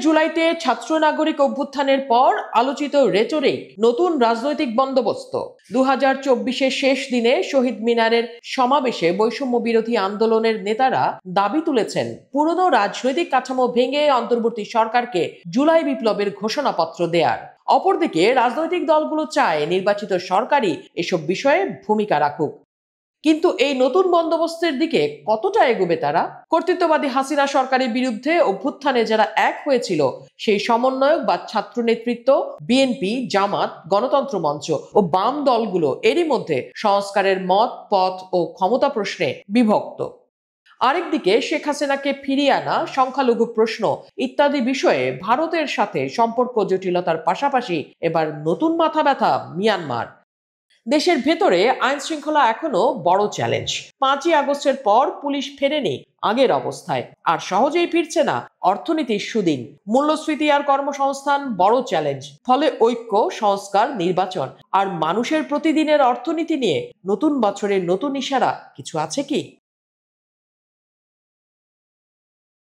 জুলাইতে ছাত্র নাগরিক অভ্যুত্থানের পর আলোচিত রেটোরে নতুন রাজনৈতিক বন্দোবস্ত। 2024-এর শেষ দিনে শহীদ মিনারের সমাবেশে বৈষম্য বিরোধী আন্দোলনের নেতারা দাবি তুলেছেন পুরনো রাজনৈতিক কাঠামো ভেঙে অন্তর্বর্তী সরকারকে জুলাই বিপ্লবের ঘোষণাপত্র দেয়ার। অপরদিকে রাজনৈতিক দলগুলো চায় নির্বাচিত সরকারই এসব বিষয়ে ভূমিকা রাখুক। কিন্তু এই নতুন বন্দোবস্তের দিকে কতটা এগোবে তারা? কর্তৃত্ববাদী হাসিনা সরকারের বিরুদ্ধে অভ্যুত্থানে যারা এক হয়েছিল সেই সমন্বয়ক বা ছাত্র নেতৃত্ব, বিএনপি, জামাত, গণতন্ত্র মঞ্চ ও বাম দলগুলো এরই মধ্যে সংস্কারের মত, পথ ও ক্ষমতা প্রশ্নে বিভক্ত। আরেকদিকে শেখ হাসিনাকে ফিরিয়ে আনা, সংখ্যালঘু প্রশ্ন ইত্যাদি বিষয়ে ভারতের সাথে সম্পর্ক জটিলতার পাশাপাশি এবার নতুন মাথা ব্যথা মিয়ানমার। দেশের ভেতরে আইন শৃঙ্খলা এখনো বড় চ্যালেঞ্জ। 5ই আগস্টের পর পুলিশ ফেরেনি আগের অবস্থায়, আর সহজেই ফিরছে না অর্থনীতির সুদিন। মূল্যস্ফীতি আর কর্মসংস্থান বড় চ্যালেঞ্জ। ফলে ঐক্য, সংস্কার, নির্বাচন আর মানুষের প্রতিদিনের অর্থনীতি নিয়ে নতুন বছরের নতুন ইশারা কিছু আছে কি?